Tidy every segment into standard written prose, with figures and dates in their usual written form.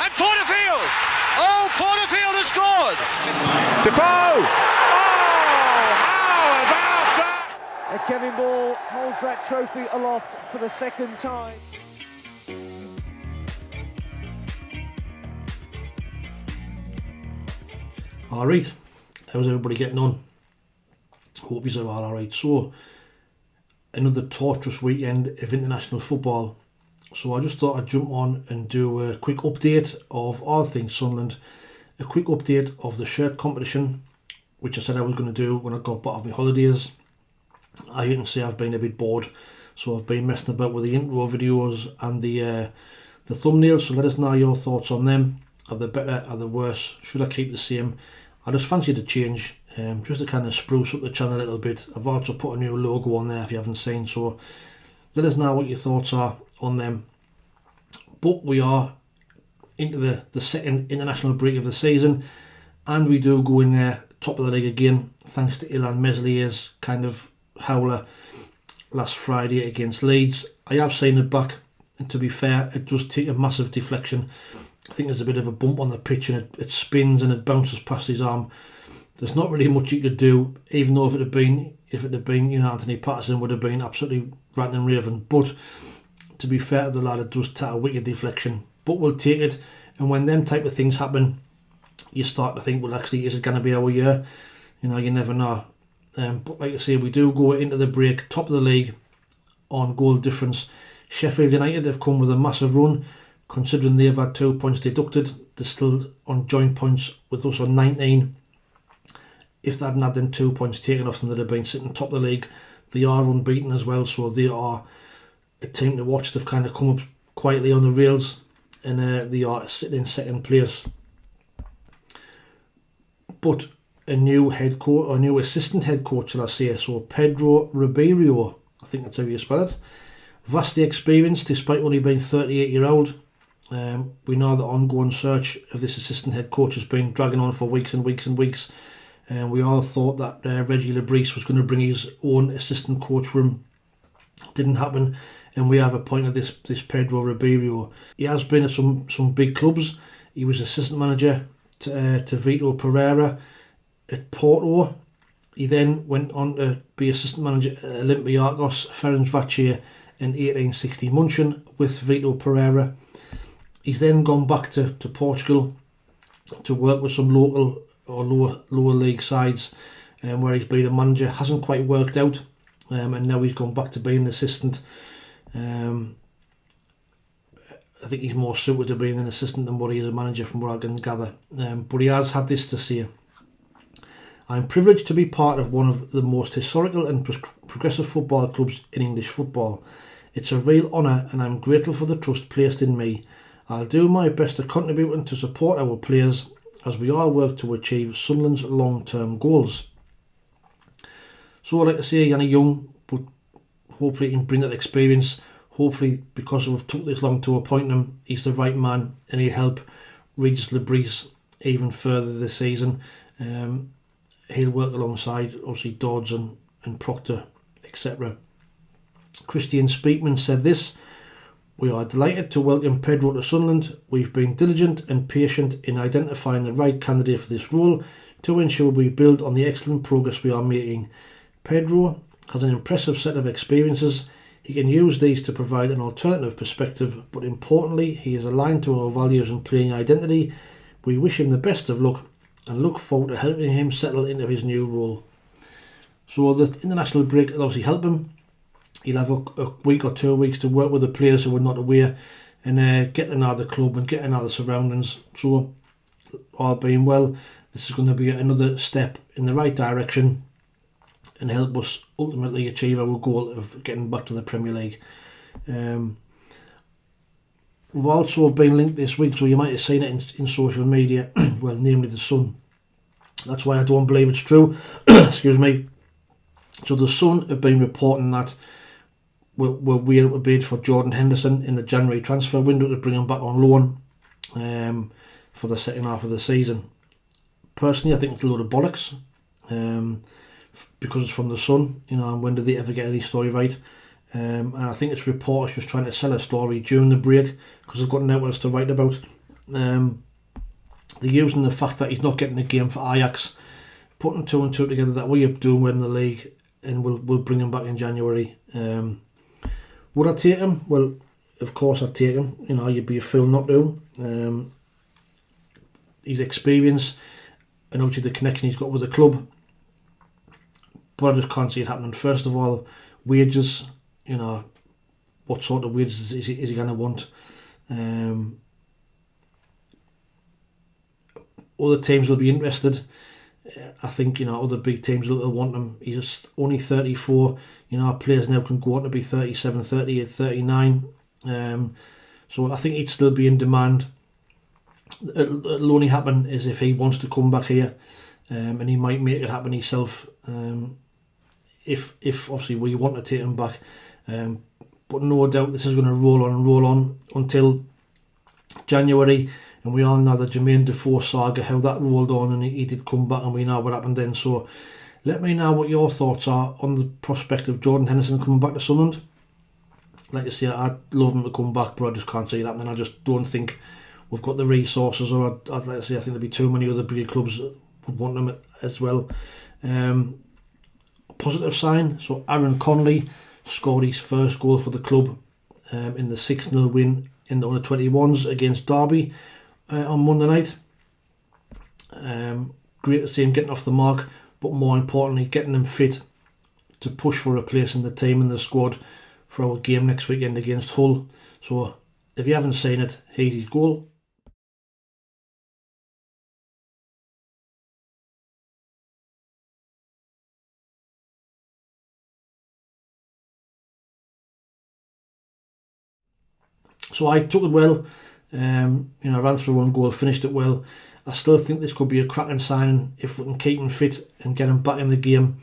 And Porterfield! Oh, Porterfield has scored! Defoe! Oh, how about that? And Kevin Ball holds that trophy aloft for the second time. Alright, how's everybody getting on? Hope you're all alright. So, another torturous weekend of international football. So I just thought I'd jump on and do a quick update of all things Sunderland. A quick update of the shirt competition, which I said I was going to do when I got back off my holidays. As you can see, I've been a bit bored. So I've been messing about with the intro videos and the thumbnails. So let us know your thoughts on them. Are they better? Are they worse? Should I keep the same? I just fancied a change, just to kind of spruce up the channel a little bit. I've also put a new logo on there if you haven't seen, so let us know what your thoughts are on them. But we are into the second international break of the season, and we do go in there top of the league again, thanks to Ilan Meslier's kind of howler last Friday against Leeds. I have seen it back, and to be fair, it does take a massive deflection. I think there's a bit of a bump on the pitch and it spins and it bounces past his arm. There's not really much you could do, even though if it had been Anthony Patterson would have been absolutely ranting and raving. But to be fair to the lad, it does take a wicked deflection. But we'll take it, and when them type of things happen, you start to think, well, actually, is it going to be our year? You know, you never know. But like I say, we do go into the break top of the league on goal difference. Sheffield United have come with a massive run. Considering they've had 2 points deducted, they're still on joint points with us on 19. If they hadn't had them 2 points taken off them, they'd have been sitting top of the league. They are unbeaten as well, so they are a team to watch. They've kind of come up quietly on the rails, and they are sitting in second place. But a new head coach, or new assistant head coach, shall I say, so Pedro Ribeiro, I think that's how you spell it. Vastly experienced, despite only being 38-year-old. We know the ongoing search of this assistant head coach has been dragging on for weeks and weeks and weeks. We all thought that Reggie Lebris was going to bring his own assistant coach room. Didn't happen, and we have appointed this Pedro Ribeiro. He has been at some big clubs. He was assistant manager to Vitor Pereira at Porto. He then went on to be assistant manager at Olympiacos, Ferencváros in 1860 München with Vitor Pereira. He's then gone back to Portugal to work with some local or lower league sides, where he's been a manager. Hasn't quite worked out, and now he's gone back to being an assistant. I think he's more suited to being an assistant than what he is a manager, from what I can gather. But he has had this to say: "I'm privileged to be part of one of the most historical and progressive football clubs in English football. It's a real honour, and I'm grateful for the trust placed in me. I'll do my best to contribute and to support our players as we all work to achieve Sunderland's long-term goals." So like I say, Yanni Young, but hopefully he can bring that experience. Hopefully, because we've took this long to appoint him, he's the right man, and he'll help Regis Lebris even further this season. He'll work alongside, obviously, Dodds and Proctor, etc. Christian Speakman said this: "We are delighted to welcome Pedro to Sunderland. We've been diligent and patient in identifying the right candidate for this role to ensure we build on the excellent progress we are making. Pedro has an impressive set of experiences. He can use these to provide an alternative perspective, but importantly, he is aligned to our values and playing identity. We wish him the best of luck and look forward to helping him settle into his new role." So the international break will obviously help him. He'll have a week or 2 weeks to work with the players who are not aware, and get to know the club and get to know the surroundings. So, all being well, this is going to be another step in the right direction and help us ultimately achieve our goal of getting back to the Premier League. We've also been linked this week, so you might have seen it in social media, well, namely the Sun. That's why I don't believe it's true. Excuse me. So the Sun have been reporting that we're able to bid for Jordan Henderson in the January transfer window to bring him back on loan for the second half of the season. Personally, I think it's a load of bollocks, because it's from the Sun, and when did they ever get any story right? And I think it's reporters just trying to sell a story during the break because they've got nothing else to write about. They're using the fact that he's not getting a game for Ajax, putting 2 and 2 together that we are doing win the league, and we'll bring him back in January. Would I take him? Well, of course I'd take him. You know, you'd be a fool not to. His experience and obviously the connection he's got with the club, but I just can't see it happening. First of all, wages. You know, what sort of wages is he going to want? Other teams will be interested. I think, you know, other big teams will want him. He's only 34. You know, our players now can go on to be 37, 38, 39. So I think he'd still be in demand. It'll only happen is if he wants to come back here, and he might make it happen himself. If obviously we want to take him back, but no doubt this is going to roll on until January. And we all know the Jermaine Defoe saga, how that rolled on, and he did come back, and we know what happened then. So let me know what your thoughts are on the prospect of Jordan Henderson coming back to Sunderland. Like I say, I'd love him to come back, but I just can't see that, and I just don't think we've got the resources, or I'd like to say, I think there'd be too many other bigger clubs that would want them as well. Positive sign, so Aaron Conley scored his first goal for the club in the 6-0 win in the under-21s against Derby on Monday night. Great to see him getting off the mark, but more importantly getting him fit to push for a place in the team and the squad for our game next weekend against Hull. So if you haven't seen it, here's his goal. So I took it well. You know, I ran through one goal, finished it well. I still think this could be a cracking signing if we can keep him fit and get him back in the game,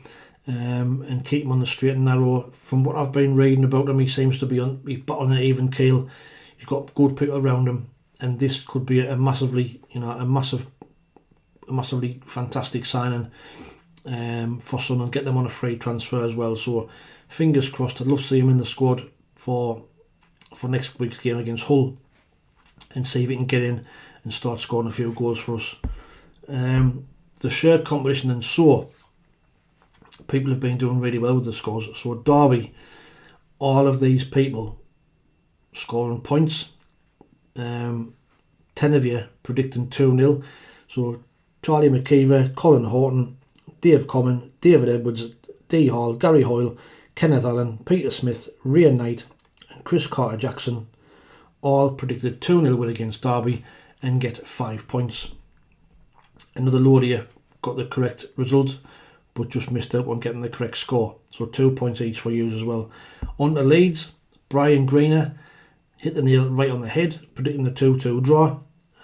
and keep him on the straight and narrow. From what I've been reading about him, he seems to be on an even keel. He's got good people around him, and this could be a massively fantastic signing for Sun, and get them on a free transfer as well. So fingers crossed. I'd love to see him in the squad for next week's game against Hull, and see if he can get in and start scoring a few goals for us. The shirt competition, and so people have been doing really well with the scores. So Derby, all of these people scoring points. 10 of you predicting 2-0. So Charlie McKeever, Colin Horton, Dave Common, David Edwards, D Hall, Gary Hoyle, Kenneth Allen, Peter Smith, Ray Knight and Chris Carter-Jackson all predicted 2-0 win against Derby and get 5 points. Another load of you got the correct result, but just missed out on getting the correct score. So 2 points each for you as well. On to Leeds, Brian Greener hit the nail right on the head, predicting the 2-2 draw.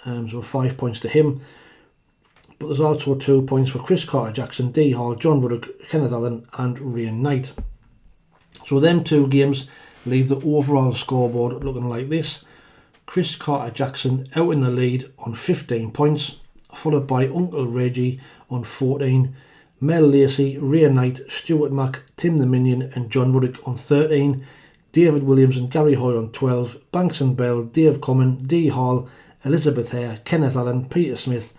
So 5 points to him. But there's also 2 points for Chris Carter-Jackson, D Hall, John Ruddock, Kenneth Allen and Ray Knight. So them 2 games leave the overall scoreboard looking like this. Chris Carter-Jackson out in the lead on 15 points, followed by Uncle Reggie on 14, Mel Lacey, Ray Knight, Stuart Mack, Tim the Minion and John Ruddock on 13, David Williams and Gary Hoyle on 12, Banks and Bell, Dave Common, D Hall, Elizabeth Hare, Kenneth Allen, Peter Smith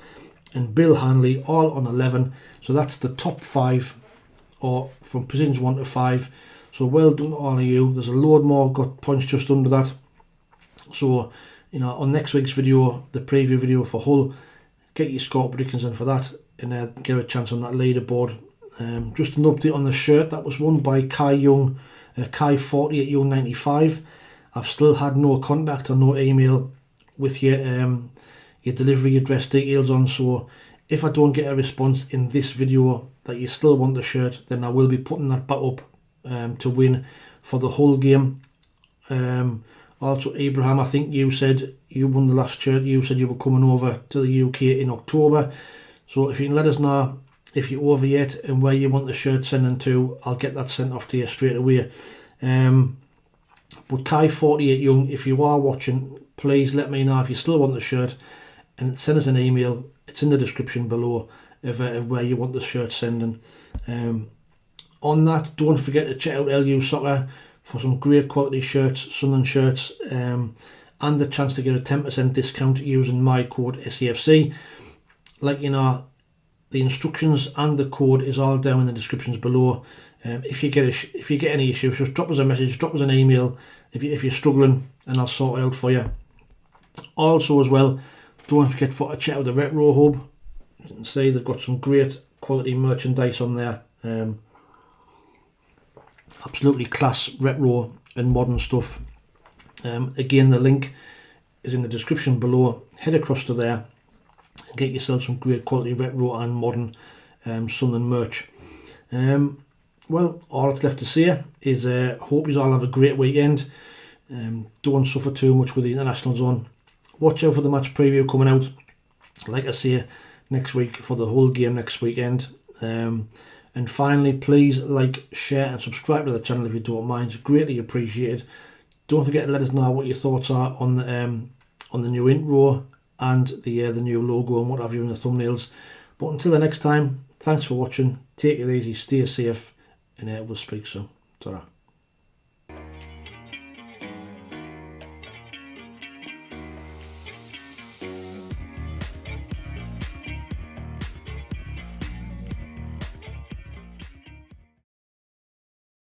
and Bill Hanley all on 11. So that's the top 5, or from positions 1 to 5. So well done to all of you. There's a load more got points just under that. So, you know, on next week's video, the preview video for Hull, get your score predictions in for that, and get a chance on that leaderboard. Just an update on the shirt that was won by Kai Young, Kai 48 Young 95. I've still had no contact or no email with your delivery address details on. So if I don't get a response in this video that you still want the shirt, then I will be putting that back up to win for the Hull game. Also, Abraham, I think you said you won the last shirt. You said you were coming over to the UK in October. So if you can let us know if you're over yet and where you want the shirt sending to, I'll get that sent off to you straight away. But Kai 48 Young, if you are watching, please let me know if you still want the shirt and send us an email. It's in the description below of where you want the shirt sending. On that, don't forget to check out LU Soccer for some great quality shirts, Sunderland shirts, and and the chance to get a 10% discount using my code SAFC. Like you know, the instructions and the code is all down in the descriptions below. If you get any issues, just drop us a message, drop us an email if you're struggling, and I'll sort it out for you. Also as well, don't forget to check out the Retro Hub. You can see they've got some great quality merchandise on there. Absolutely class retro and modern stuff. Again, the link is in the description below. Head across to there and get yourself some great quality retro and modern Sunderland merch. Well, all that's left to say is hope you all have a great weekend. Don't suffer too much with the internationals on. Watch out for the match preview coming out, like I say, next week for the whole game next weekend. And finally, please like, share and subscribe to the channel if you don't mind. It's greatly appreciated. Don't forget to let us know what your thoughts are on the new intro and the new logo and what have you in the thumbnails. But until the next time, thanks for watching. Take it easy, stay safe, and we'll speak soon. Ta-ra.